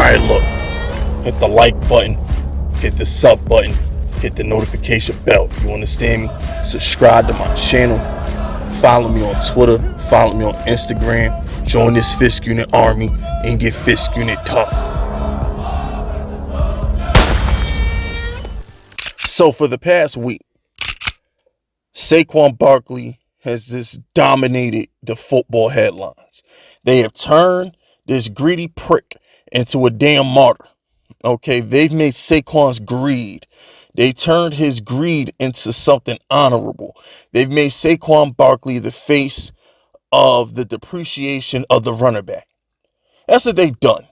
Alright, look. Hit the like button. Hit the sub button. Hit the notification bell. You understand me? Subscribe to my channel. Follow me on Twitter. Follow me on Instagram. Join this Fisk Unit army and get Fisk Unit tough. So for the past week, Saquon Barkley has just dominated the football headlines. They have turned this greedy prick into a damn martyr. Okay, they've made Saquon's greed. They turned his greed into something honorable. They've made Saquon Barkley the face of the depreciation of the running back. That's what they've done.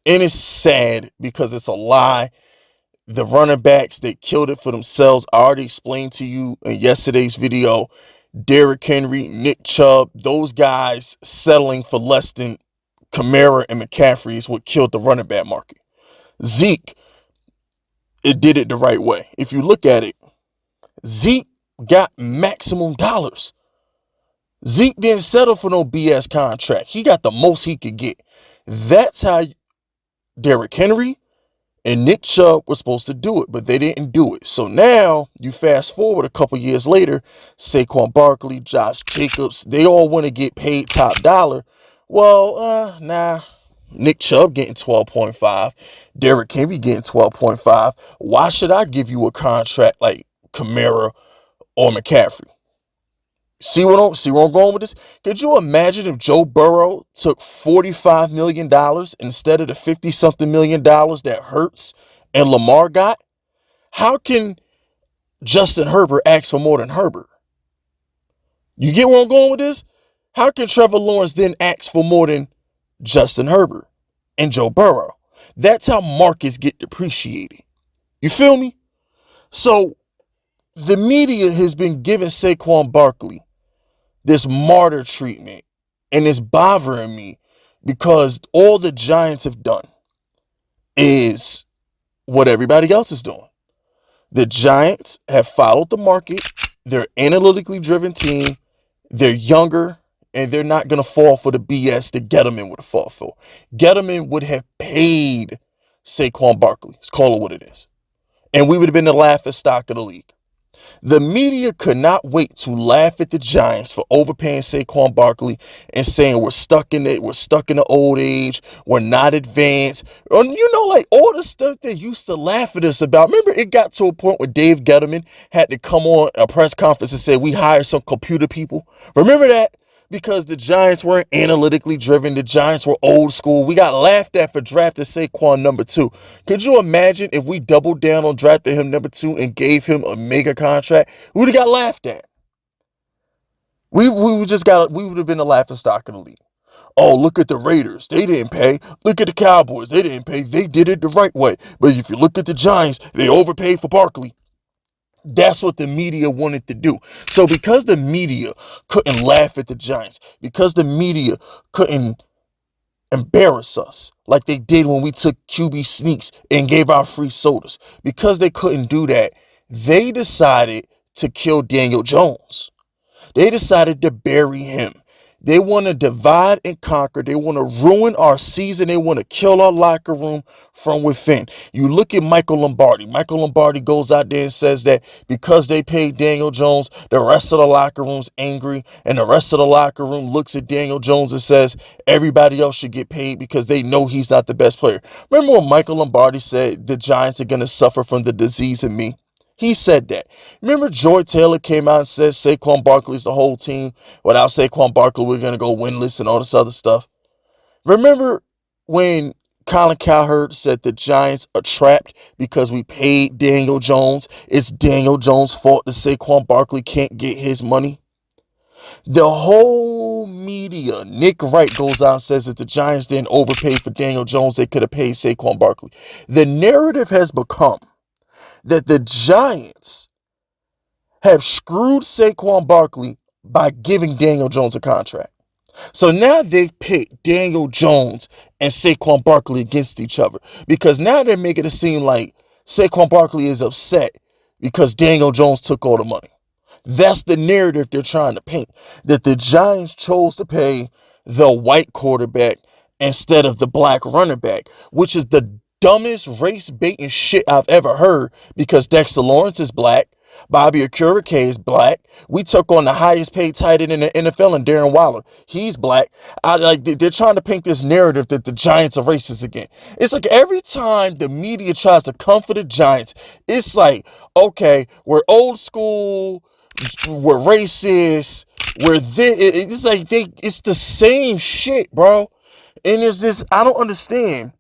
And it's sad because it's a lie. The running backs, they killed it for themselves. I already explained to you in yesterday's video. Derrick Henry, Nick Chubb, those guys settling for less than Kamara and McCaffrey is what killed the running back market. Zeke, it did it the right way. If you look at it, Zeke got maximum dollars. Zeke didn't settle for no BS contract. He got the most he could get. That's how Derrick Henry and Nick Chubb were supposed to do it, but they didn't do it. So now you fast forward a couple years later, Saquon Barkley, Josh Jacobs, they all want to get paid top dollar. Well, nah. Nick Chubb getting 12.5. Derrick Henry getting 12.5. Why should I give you a contract like Kamara or McCaffrey? See where I'm going with this? Could you imagine if Joe Burrow took $45 million instead of the 50-something million that Hurts and Lamar got? How can Justin Herbert ask for more than Herbert? You get where I'm going with this? How can Trevor Lawrence then ask for more than Justin Herbert and Joe Burrow? That's how markets get depreciated. You feel me? So the media has been giving Saquon Barkley this martyr treatment, and it's bothering me because all the Giants have done is what everybody else is doing. The Giants have followed the market. They're an analytically driven team. They're younger, and they're not going to fall for the BS that Gettleman would have fought for. Gettleman would have paid Saquon Barkley. Let's call it what it is. And we would have been the laughing stock of the league. The media could not wait to laugh at the Giants for overpaying Saquon Barkley and saying we're stuck in the old age, we're not advanced. Or, like all the stuff they used to laugh at us about. Remember, it got to a point where Dave Gettleman had to come on a press conference and say we hired some computer people. Remember that? Because the Giants weren't analytically driven. The Giants were old school. We got laughed at for drafting Saquon number 2. Could you imagine if we doubled down on drafting him number 2 and gave him a mega contract? We would have got laughed at. We would have been the laughing stock of the league. Oh, look at the Raiders. They didn't pay. Look at the Cowboys. They didn't pay. They did it the right way. But if you look at the Giants, they overpaid for Barkley. That's what the media wanted to do. So because the media couldn't laugh at the Giants, because the media couldn't embarrass us like they did when we took QB sneaks and gave out free sodas, because they couldn't do that, they decided to kill Daniel Jones. They decided to bury him. They want to divide and conquer. They want to ruin our season. They want to kill our locker room from within. You look at Michael Lombardi. Michael Lombardi goes out there and says that because they paid Daniel Jones, the rest of the locker room's angry. And the rest of the locker room looks at Daniel Jones and says everybody else should get paid because they know he's not the best player. Remember when Michael Lombardi said the Giants are going to suffer from the disease in me? He said that. Remember Joy Taylor came out and said Saquon Barkley's the whole team. Without Saquon Barkley, we're going to go winless and all this other stuff. Remember when Colin Cowherd said the Giants are trapped because we paid Daniel Jones? It's Daniel Jones' fault that Saquon Barkley can't get his money. The whole media, Nick Wright goes out and says that the Giants didn't overpay for Daniel Jones. They could have paid Saquon Barkley. The narrative has become that the Giants have screwed Saquon Barkley by giving Daniel Jones a contract. So now they've pit Daniel Jones and Saquon Barkley against each other, because now they're making it seem like Saquon Barkley is upset because Daniel Jones took all the money. That's the narrative they're trying to paint, that the Giants chose to pay the white quarterback instead of the black running back, which is the dumbest race baiting shit I've ever heard because Dexter Lawrence is black. Bobby Okereke is black. We took on the highest paid tight end in the NFL, and Darren Waller. He's black. They're trying to paint this narrative that the Giants are racist again. It's like every time the media tries to come for the Giants, it's like, okay, we're old school, we're racist, we're this. It's like it's the same shit, bro. And it's this, I don't understand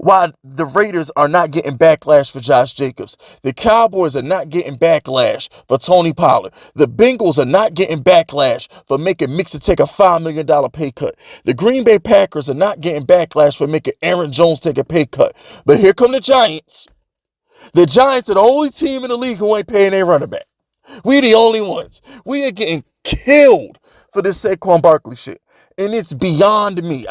why the Raiders are not getting backlash for Josh Jacobs. The Cowboys are not getting backlash for Tony Pollard. The Bengals are not getting backlash for making Mixon take a $5 million pay cut. The Green Bay Packers are not getting backlash for making Aaron Jones take a pay cut. But here come the Giants. The Giants are the only team in the league who ain't paying their running back. We the only ones. We are getting killed for this Saquon Barkley shit. And it's beyond me.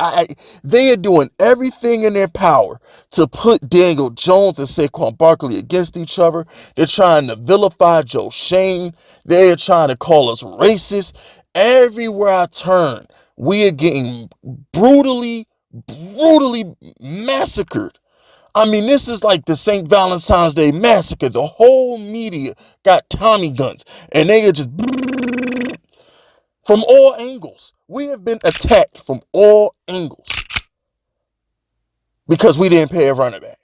They are doing everything in their power to put Daniel Jones and Saquon Barkley against each other. They're trying to vilify Joe Shane. They're trying to call us racist. Everywhere I turn, we are getting brutally massacred. I mean, this is like the St. Valentine's Day massacre. The whole media got Tommy guns, and they are just from all angles. We have been attacked from all angles because we didn't pay a running back.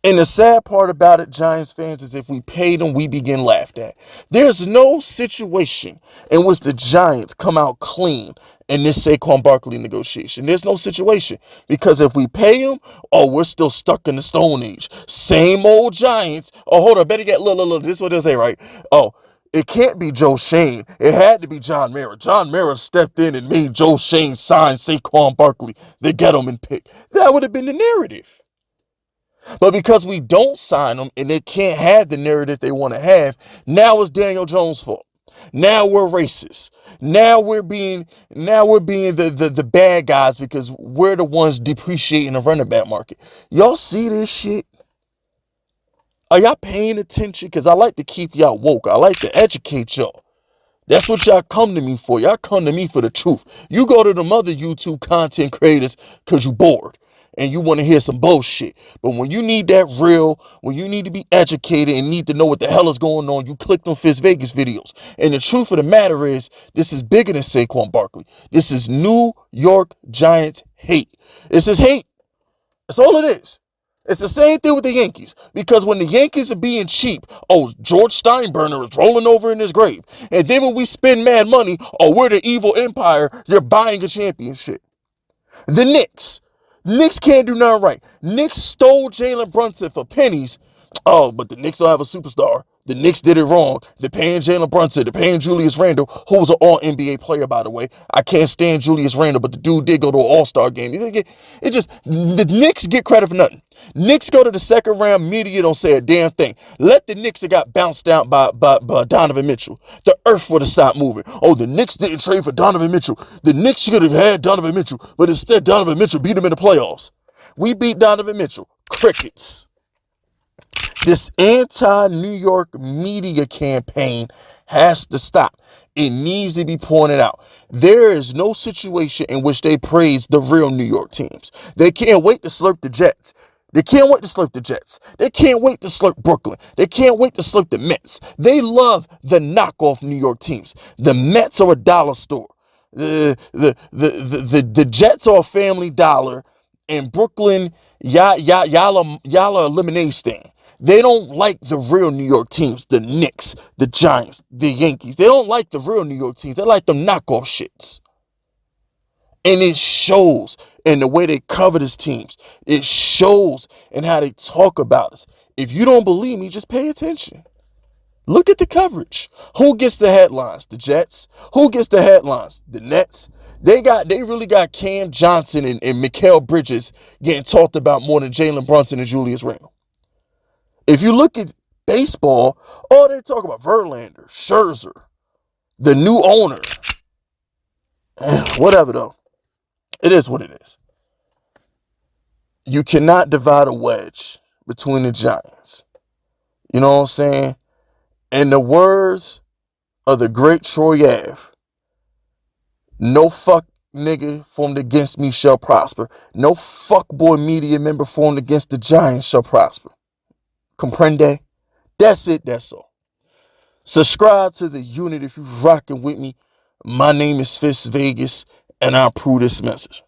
And the sad part about it, Giants fans, is if we pay them, we begin laughed at. There's no situation in which the Giants come out clean in this Saquon Barkley negotiation. There's no situation. Because if we pay him, oh, we're still stuck in the Stone Age. Same old Giants. Oh, hold on. Better get, look. This is what they say, right? Oh, it can't be Joe Shane. It had to be John Mara. John Mara stepped in and made Joe Shane sign Saquon Barkley, the Gettleman pick. That would have been the narrative. But because we don't sign them and they can't have the narrative they want to have, now it's Daniel Jones' fault. Now we're racist. Now we're being the bad guys because we're the ones depreciating the running back market. Y'all see this shit? Are y'all paying attention? Because I like to keep y'all woke. I like to educate y'all. That's what y'all come to me for. Y'all come to me for the truth. You go to them other YouTube content creators because you bored and you want to hear some bullshit. But when you need that real, when you need to be educated and need to know what the hell is going on, you click on Fist Vegas videos. And the truth of the matter is, this is bigger than Saquon Barkley. This is New York Giants hate. This is hate. That's all it is. It's the same thing with the Yankees. Because when the Yankees are being cheap, oh, George Steinbrenner is rolling over in his grave. And then when we spend mad money, oh, we're the evil empire, you're buying a championship. The Knicks. Knicks can't do nothing right. Knicks stole Jalen Brunson for pennies. Oh, but the Knicks don't have a superstar. The Knicks did it wrong. They're paying Jalen Brunson. They're paying Julius Randle, who was an all-NBA player, by the way. I can't stand Julius Randle, but the dude did go to an all-star game. It just, the Knicks get credit for nothing. Knicks go to the second round, media don't say a damn thing. Let the Knicks have got bounced out by Donovan Mitchell. The earth would have stopped moving. Oh, the Knicks didn't trade for Donovan Mitchell. The Knicks should have had Donovan Mitchell, but instead Donovan Mitchell beat them in the playoffs. We beat Donovan Mitchell. Crickets. This anti-New York media campaign has to stop. It needs to be pointed out. There is no situation in which they praise the real New York teams. They can't wait to slurp the Jets. They can't wait to slurp the Jets. They can't wait to slurp Brooklyn. They can't wait to slurp the Mets. They love the knockoff New York teams. The Mets are a dollar store. The Jets are a Family Dollar. And Brooklyn, y'all are a lemonade stand. They don't like the real New York teams, the Knicks, the Giants, the Yankees. They don't like the real New York teams. They like them knockoff shits. And it shows in the way they cover these teams. It shows in how they talk about us. If you don't believe me, just pay attention. Look at the coverage. Who gets the headlines? The Jets. Who gets the headlines? The Nets. They really got Cam Johnson and Mikal Bridges getting talked about more than Jalen Brunson and Julius Randle. If you look at baseball, all they talk about Verlander, Scherzer, the new owner. Whatever, though. It is what it is. You cannot divide a wedge between the Giants. You know what I'm saying? In the words of the great Troy Ave, no fuck nigga formed against me shall prosper. No fuckboy media member formed against the Giants shall prosper. Comprende? That's it, that's all. Subscribe to the unit if you rocking with me. My name is Fist Vegas, and I approve this message.